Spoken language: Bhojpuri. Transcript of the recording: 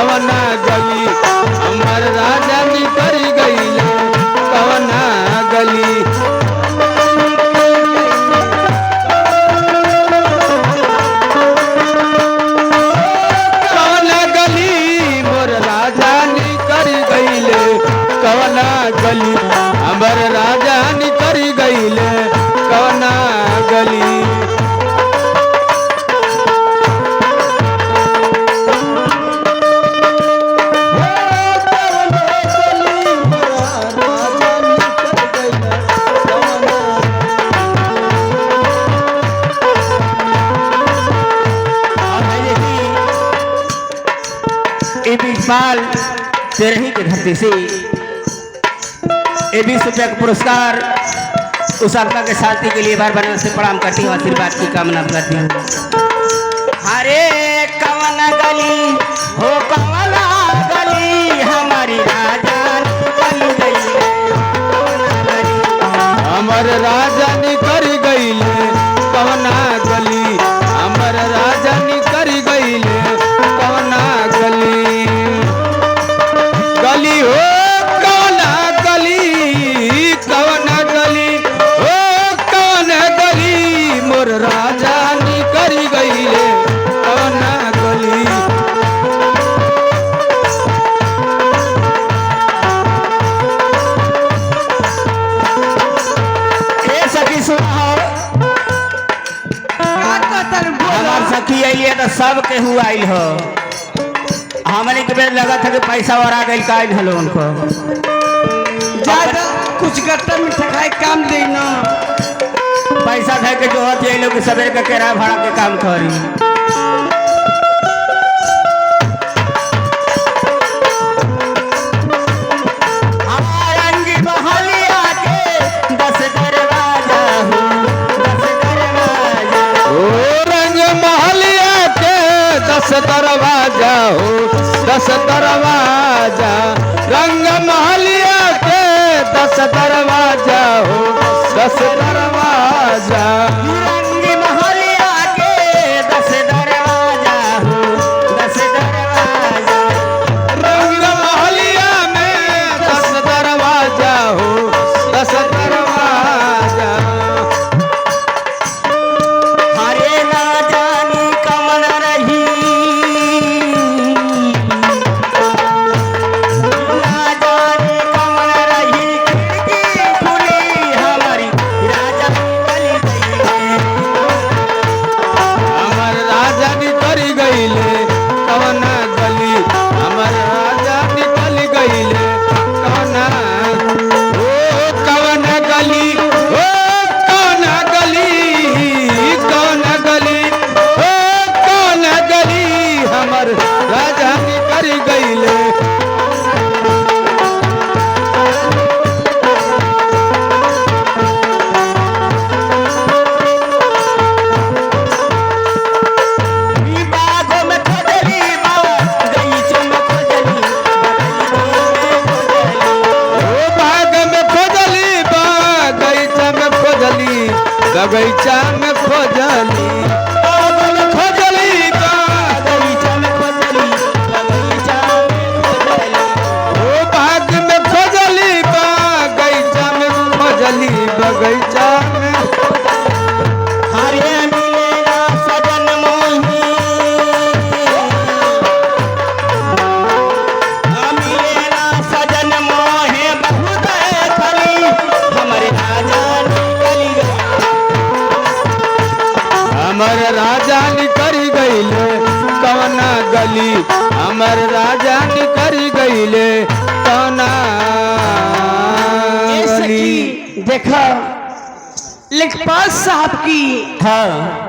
कवना गली हमर राजा निकर गईले कवना गली कवना गली मोर राजा निकर गईले कवना गली हमर राजा निकर गईले कवना गली इकबाल तेरही की धरती से ₹20 का पुरस्कार उस आत्मा के शांति के लिए बार बार से प्रणाम करती हूँ, आशीर्वाद की कामना करती हूँ। हरे कवना गली हो कवना गली हमारी राजा निकल गई हमर राजा निकर गईले कवना गली हमर राजा निकर गईले कवना गली गली हो कवना गली कवना गली हो कवना गली मोर राजा निकर गईले कवना गली ए सखी सुना हमार सखी आइलिए तो सब केहू आइल हो हमने के बेर लगा था कि पैसा और आ गई काल हलो उनको ज्यादा कुछ गट्टा में ठकाई काम देना पैसा दे के जो होती है लोग सवेरे का किराया भाड़ा के काम करी दरवाजा हो 10 दरवाजा रंग महलिया के 10 दरवाजा हो 10 दरवाजा रंग महलिया के 10 दरवाजा हो 10 दरवाजा रंग महलिया में 10 दरवाजा हो 10 दरवाजा हरे ना जानी कमन रही बगीचा में खोजली खोजली बगीचा में खोजली बगीचा में ओ बाग में खोजली बगीचा में खोजली बगीचा में हरे मिलेला सजन मोही मिलेला सजन मोहे बहुत खली हमारे राजा हमर राजा निकर गईले कवना गली हमर राजा निकर गईले कवना देखा लेखपाल साहब की हाँ